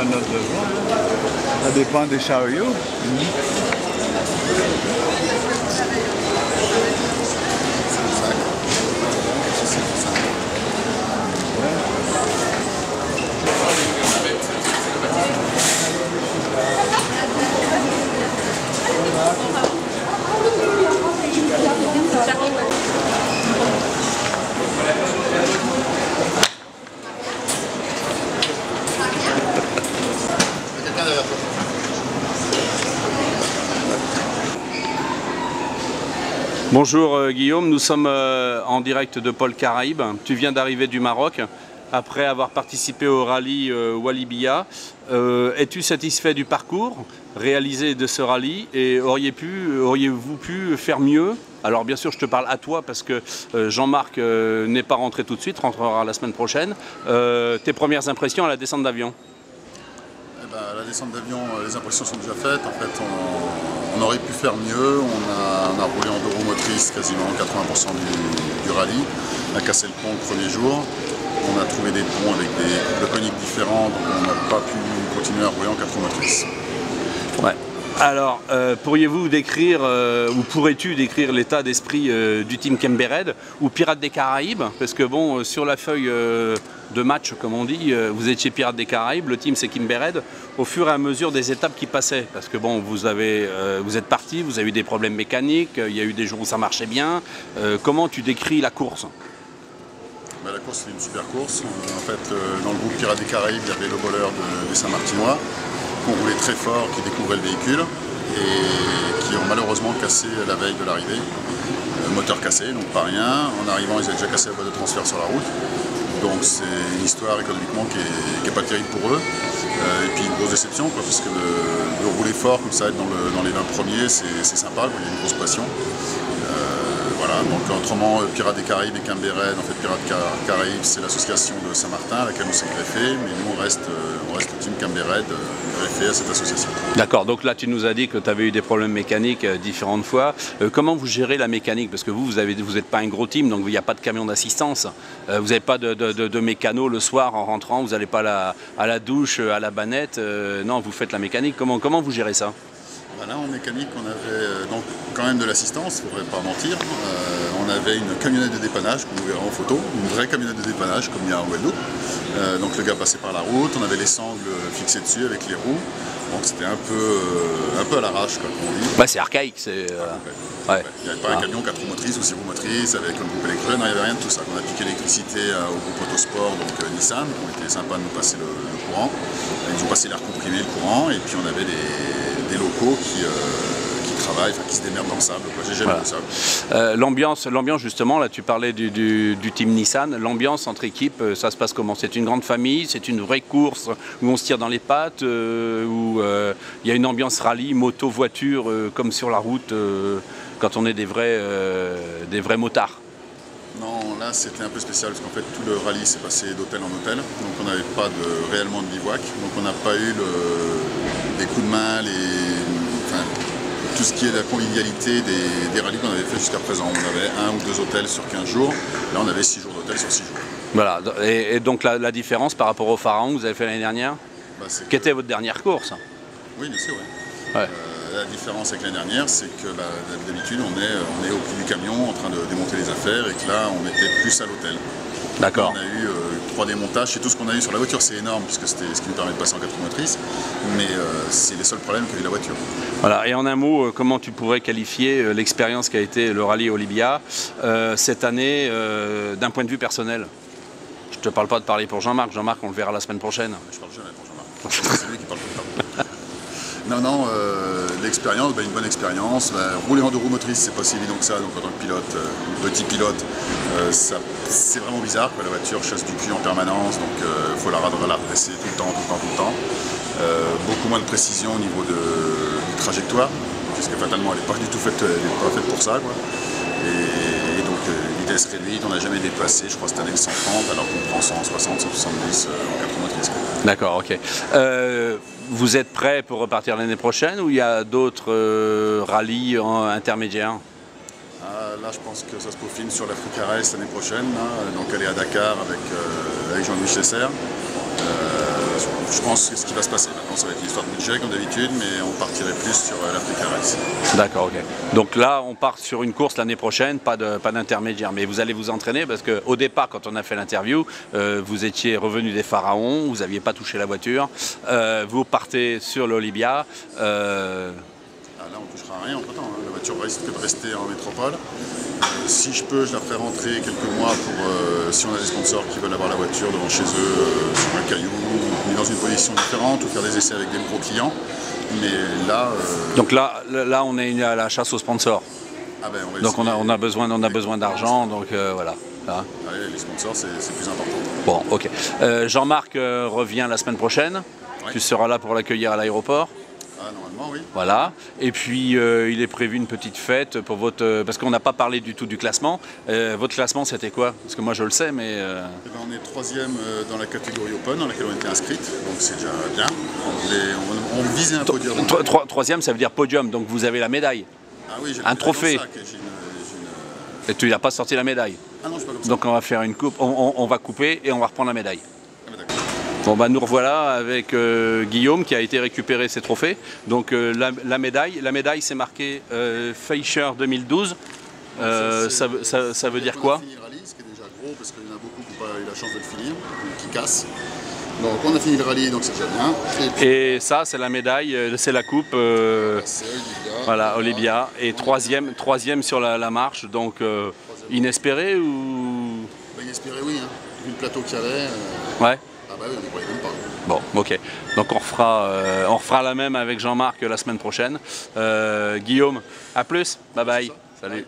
à notre besoin. Ça dépend des chariots. Bonjour Guillaume, nous sommes en direct de Pôle Caraïbes. Tu viens d'arriver du Maroc après avoir participé au rallye Walibiya. Es-tu satisfait du parcours réalisé de ce rallye et auriez-vous pu faire mieux? Alors bien sûr je te parle à toi parce que Jean-Marc n'est pas rentré tout de suite, rentrera la semaine prochaine. Tes premières impressions à la descente d'avion? À la descente d'avion, les impressions sont déjà faites. En fait, on aurait pu faire mieux. On a roulé en 2 roues motrices quasiment 80% du rallye. On a cassé le pont le premier jour. On a trouvé des ponts avec des couples coniques différents, donc on n'a pas pu continuer à rouler en 4 roues motrices. Ouais. Alors, pourriez-vous décrire, ou pourrais-tu décrire l'état d'esprit du team Kembe Red ou Pirates des Caraïbes? Parce que bon, sur la feuille de match, comme on dit, vous étiez Pirates des Caraïbes, le team c'est Kembe Red, au fur et à mesure des étapes qui passaient. Parce que bon, vous êtes parti, vous avez eu des problèmes mécaniques, il y a eu des jours où ça marchait bien. Comment tu décris la course? La course, c'était une super course. En fait, dans le groupe Pirates des Caraïbes, il y avait le voleur des Saint-Martinois, qui ont roulé très fort, qui découvraient le véhicule et qui ont malheureusement cassé la veille de l'arrivée. Moteur cassé, donc pas rien. En arrivant, ils avaient déjà cassé la boîte de transfert sur la route. Donc c'est une histoire économiquement qui est pas terrible pour eux. Et puis une grosse déception, parce que de rouler fort comme ça, être dans les 20 premiers, c'est sympa, il y a une grosse passion. Voilà, donc autrement, Pirates des Caraïbes et Kembe Red, en fait Pirates des Caraïbes, c'est l'association de Saint-Martin à laquelle on s'est greffé, mais nous on reste le team Kembe Red greffé à cette association. D'accord, donc là tu nous as dit que tu avais eu des problèmes mécaniques différentes fois. Comment vous gérez la mécanique? Parce que vous n'êtes pas un gros team, donc il n'y a pas de camion d'assistance. Vous n'avez pas de mécano le soir en rentrant, vous n'allez pas à la douche, à la bannette. Non, vous faites la mécanique. Comment vous gérez ça? Là en mécanique on avait donc quand même de l'assistance, il ne faudrait pas mentir. On avait une camionnette de dépannage qu'on vous verra en photo, une vraie camionnette de dépannage comme il y a en Guadeloupe. Donc le gars passait par la route, on avait les sangles fixées dessus avec les roues. Donc c'était un peu à l'arrache comme on dit. Bah, c'est archaïque. Ouais. Il n'y avait pas un camion 4 roues motrices ou 6 roues motrices avec un groupe électrique, non, il n'y avait rien de tout ça. On a piqué l'électricité au groupe Autosport, donc Nissan, qui ont été sympas de nous passer le courant. Ils nous ont passé l'air comprimé, le courant, et puis on avait des locaux qui travaillent, enfin, qui se démerdent dans le sable. J'ai jamais vu le sable. L'ambiance justement, là tu parlais du team Nissan, l'ambiance entre équipes, ça se passe comment? C'est une grande famille, c'est une vraie course où on se tire dans les pattes, où il y a une ambiance rallye, moto, voiture, comme sur la route, quand on est des vrais motards? Non, là c'était un peu spécial parce qu'en fait tout le rallye s'est passé d'hôtel en hôtel, donc on n'avait pas réellement de bivouac, donc on n'a pas eu des coups de main, tout ce qui est la convivialité des rallyes qu'on avait fait jusqu'à présent. On avait 1 ou 2 hôtels sur 15 jours, là on avait 6 jours d'hôtel sur 6 jours. Voilà, et donc la différence par rapport au Pharaon que vous avez fait l'année dernière, qui était votre dernière course? Oui, bien sûr, oui. La différence avec l'année dernière, c'est que d'habitude on est au pied du camion en train de démonter les affaires et que là on était plus à l'hôtel. D'accord. On a eu 3 démontages, c'est tout ce qu'on a eu sur la voiture, c'est énorme puisque c'était ce qui nous permet de passer en 4 roues motrices, mais c'est les seuls problèmes qu'a eu la voiture. Voilà, et en un mot, comment tu pourrais qualifier l'expérience qu'a été le rallye Walibiya cette année d'un point de vue personnel? Je ne te parle pas de parler pour Jean-Marc, on le verra la semaine prochaine. Je parle jamais pour Jean-Marc, c'est lui qui parle tout le temps. Non, l'expérience, une bonne expérience. Rouler en 2 roues motrices, c'est pas si évident que ça. Donc en tant que pilote, petit pilote, c'est vraiment bizarre. La voiture chasse du cul en permanence, donc il faut la redresser tout le temps. Beaucoup moins de précision au niveau du trajectoire, puisque fatalement elle n'est pas du tout faite, pour ça. Et donc vitesse réduite, on n'a jamais dépassé, je crois cette année le 130, alors qu'on prend 160, 170 en 4 roues motrices. D'accord, ok. Vous êtes prêt pour repartir l'année prochaine ou il y a d'autres rallyes intermédiaires? Là, je pense que ça se peaufine sur l'Africa Race l'année prochaine, donc aller à Dakar avec Jean-Louis Chesser. je pense que c'est ce qui va se passer. Maintenant, ça va être une histoire de budget comme d'habitude, mais on partirait plus sur l'Africa Race. D'accord, ok. Donc là, on part sur une course l'année prochaine, pas d'intermédiaire. Mais vous allez vous entraîner parce qu'au départ, quand on a fait l'interview, vous étiez revenu des Pharaons, vous n'aviez pas touché la voiture, vous partez sur l'Olympia. Là, on ne touchera à rien entre temps. Hein. La voiture risque de rester en métropole. Si je peux, je la ferai rentrer quelques mois pour si on a des sponsors qui veulent avoir la voiture devant chez eux, sur un caillou, ou dans une position différente, ou faire des essais avec des gros clients. Mais là. Donc là, on est à la chasse aux sponsors. Ah ben, donc on a besoin d'argent, donc voilà. Ah oui, les sponsors, c'est plus important. Bon, ok. Jean-Marc revient la semaine prochaine. Ouais. Tu seras là pour l'accueillir à l'aéroport. Ah, normalement, oui. Voilà. Et puis, il est prévu une petite fête pour votre... parce qu'on n'a pas parlé du tout du classement. Votre classement, c'était quoi? Parce que moi, je le sais, mais... Eh ben, on est 3e dans la catégorie Open, dans laquelle on était inscrite. Donc, c'est déjà bien. On visait un podium. 3e, ça veut dire podium. Donc, vous avez la médaille. Ah oui, j'ai un trophée. Et tu n'as pas sorti la médaille. Ah non, je suis pas comme ça. Donc, on va faire une coupe. On va couper et on va reprendre la médaille. Bon bah nous revoilà avec Guillaume qui a été récupérer ses trophées. Donc la médaille c'est marqué Fleischer 2012. Ça veut dire quoi? On a fini le rallye, ce qui est déjà gros parce qu'il y en a beaucoup qui n'ont pas eu la chance de le finir, qui cassent. Donc on a fini le rallye, donc c'est déjà bien. Et ça c'est la médaille, c'est la coupe. Voilà, Olympia. Et troisième sur la marche, donc inespéré ou? Inespéré oui, hein. Vu le plateau qu'il y avait. Ouais. Ah bah oui, on ne croyait même pas. Bon, ok. Donc on refera la même avec Jean-Marc la semaine prochaine. Guillaume, à plus. Bye bye. Salut.